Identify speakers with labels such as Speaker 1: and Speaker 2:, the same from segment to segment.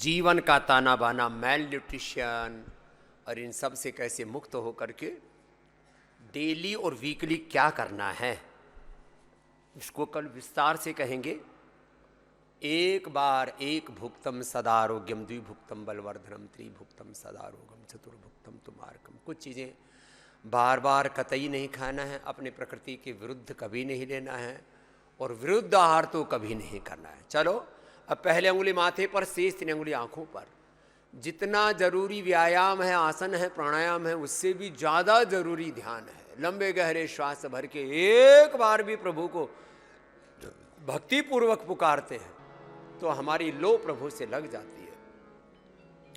Speaker 1: जीवन का ताना बाना, मैल न्यूट्रिशन और इन सब से कैसे मुक्त होकर के डेली और वीकली क्या करना है, इसको कल विस्तार से कहेंगे। एक बार एक भुक्तम सदारोग्यम, द्विभुक्तम बलवर्धनम, त्रिभुक्तम सदारोगम, चतुर्भुक्तम तुमार्कम। कुछ चीज़ें बार बार कतई नहीं खाना है, अपने प्रकृति के विरुद्ध कभी नहीं लेना है, और विरुद्ध आहार तो कभी नहीं करना है। चलो अब पहले अंगुली माथे पर, शेष 3 अंगुली आँखों पर। जितना जरूरी व्यायाम है, आसन है, प्राणायाम है, उससे भी ज़्यादा जरूरी ध्यान है। लंबे गहरे श्वास भर के एक बार भी प्रभु को भक्ति पूर्वक पुकारते हैं तो हमारी लो प्रभु से लग जाती है,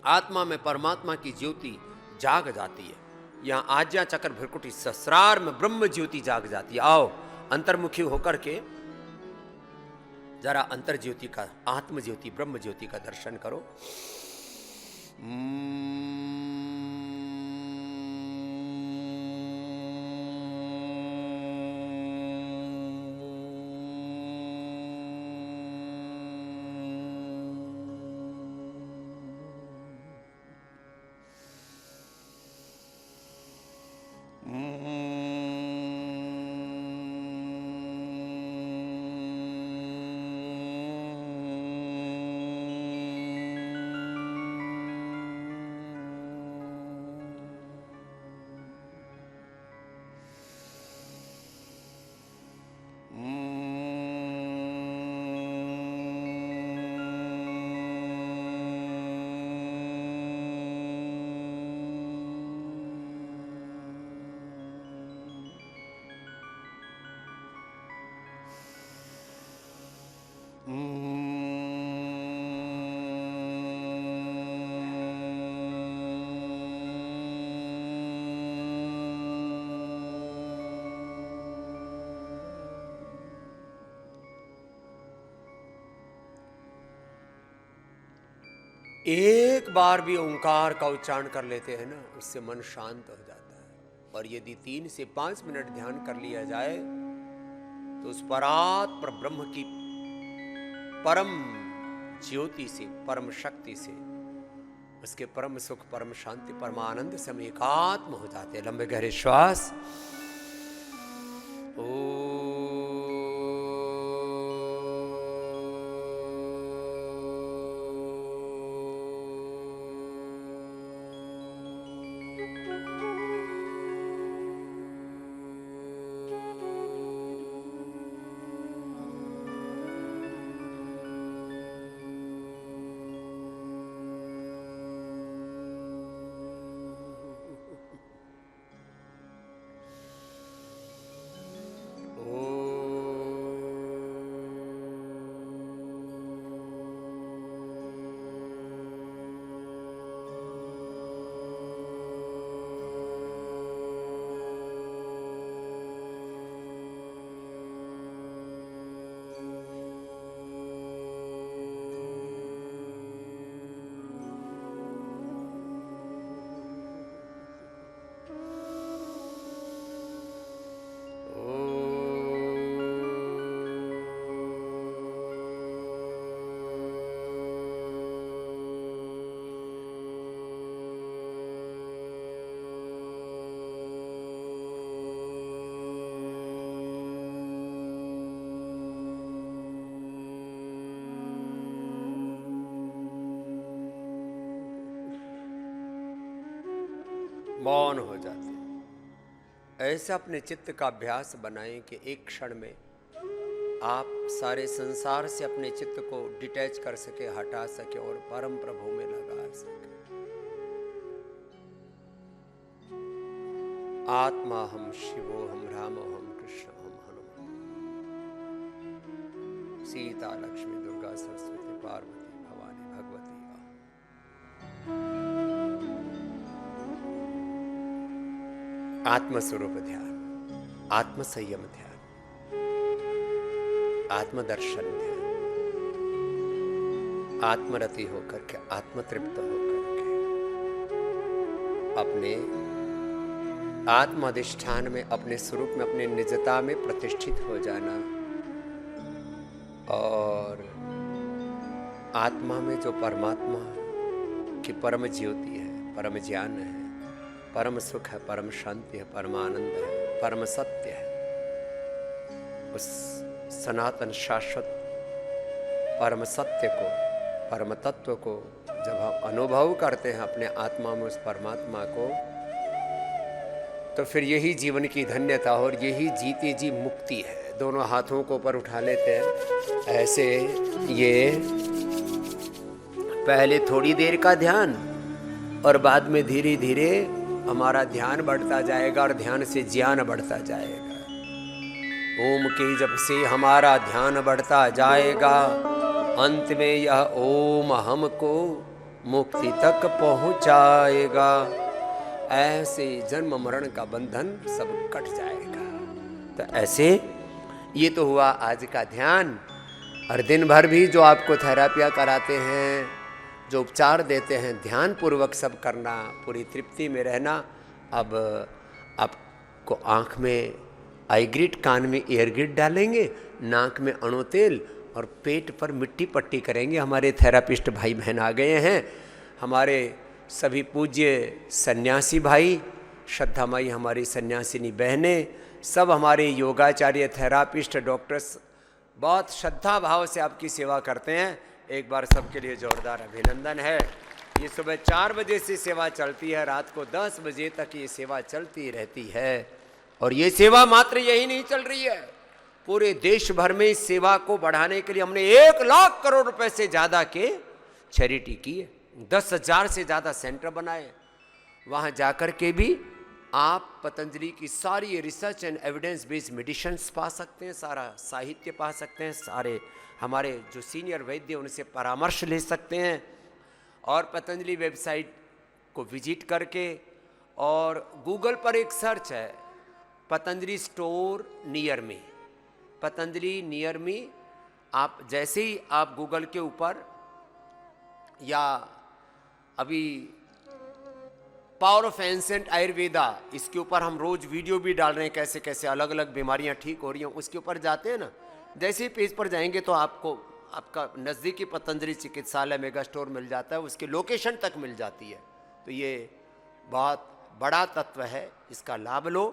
Speaker 1: आत्मा में परमात्मा की ज्योति जाग जाती है। यहाँ आज्ञा चक्र भ्रकुटी सहस्रार में ब्रह्म ज्योति जाग जाती है। आओ अंतर्मुखी होकर के जरा अंतर ज्योति का, आत्म ज्योति, ब्रह्म ज्योति का दर्शन करो। एक बार भी ओंकार का उच्चारण कर लेते हैं ना, उससे मन शांत हो जाता है। और यदि 3 से 5 मिनट ध्यान कर लिया जाए तो उस परात्पर ब्रह्म की परम ज्योति से, परम शक्ति से, उसके परम सुख, परम शांति, परमानंद से हम एकात्म हो जाते हैं। लंबे गहरे श्वास। मौन हो जाते हैं। ऐसा अपने चित्त का अभ्यास बनाएं कि एक क्षण में आप सारे संसार से अपने चित्त को डिटैच कर सके, हटा सके और परम प्रभु में लगा सके। आत्मा हम शिवो हम रामो हम कृष्ण हम हनुमान, सीता लक्ष्मी दुर्गा सरस्वती पार्वती भवानी भगवती। आत्मस्वरूप ध्यान, आत्मसंयम ध्यान, आत्मदर्शन ध्यान, आत्मरति होकर के, आत्मतृप्त होकर के अपने आत्माधिष्ठान में, अपने स्वरूप में, अपने निजता में प्रतिष्ठित हो जाना और आत्मा में जो परमात्मा की परम ज्योति है, परम ज्ञान है, परम सुख है, परम शांति है, परम आनंद है, परम सत्य है, उस सनातन शाश्वत परम सत्य को, परम तत्व को जब हम अनुभव करते हैं अपने आत्मा में उस परमात्मा को, तो फिर यही जीवन की धन्यता और यही जीते जी मुक्ति है। दोनों हाथों को ऊपर उठा लेते हैं ऐसे। ये पहले थोड़ी देर का ध्यान और बाद में धीरे धीरे हमारा ध्यान बढ़ता जाएगा और ध्यान से ज्ञान बढ़ता जाएगा। ओम के जप से हमारा ध्यान बढ़ता जाएगा, अंत में यह ओम हमको मुक्ति तक पहुंचाएगा। ऐसे जन्म मरण का बंधन सब कट जाएगा। तो ऐसे ये तो हुआ आज का ध्यान। और दिन भर भी जो आपको थेरापियाँ कराते हैं, जो उपचार देते हैं, ध्यान पूर्वक सब करना, पूरी तृप्ति में रहना। अब आपको आँख में आई ग्रिड, कान में एयर ग्रिड डालेंगे, नाक में अणु तेल और पेट पर मिट्टी पट्टी करेंगे। हमारे थेरापिस्ट भाई बहन आ गए हैं, हमारे सभी पूज्य सन्यासी भाई, श्रद्धा माई हमारी सन्यासिनी बहनें, सब हमारे योगाचार्य, थेरापिस्ट, डॉक्टर्स बहुत श्रद्धा भाव से आपकी सेवा करते हैं। एक बार सबके लिए जोरदार अभिनंदन है। ये सुबह 4 बजे से सेवा चलती है, रात को 10 बजे तक ये सेवा चलती रहती है। और ये सेवा मात्र यही नहीं चल रही है, पूरे देश भर में इस सेवा को बढ़ाने के लिए हमने 1 लाख करोड़ रुपए से ज़्यादा के चैरिटी की है। 10,000 से ज़्यादा सेंटर बनाए। वहाँ जाकर के भी आप पतंजलि की सारी research and evidence based medicines पा सकते हैं, सारा साहित्य पा सकते हैं, सारे हमारे जो सीनियर वैद्य उनसे परामर्श ले सकते हैं। और पतंजलि वेबसाइट को विजिट करके, और गूगल पर एक सर्च है Patanjali store near me, Patanjali near me. आप जैसे ही आप गूगल के ऊपर, या अभी पावर ऑफ एंसेंट आयुर्वेदा, इसके ऊपर हम रोज वीडियो भी डाल रहे हैं, कैसे कैसे अलग अलग बीमारियां ठीक हो रही हैं, उसके ऊपर जाते हैं ना, जैसे ही पेज पर जाएंगे तो आपको आपका नज़दीकी पतंजलि चिकित्सालय मेगा स्टोर मिल जाता है, उसकी लोकेशन तक मिल जाती है। तो ये बहुत बड़ा तत्व है, इसका लाभ लो।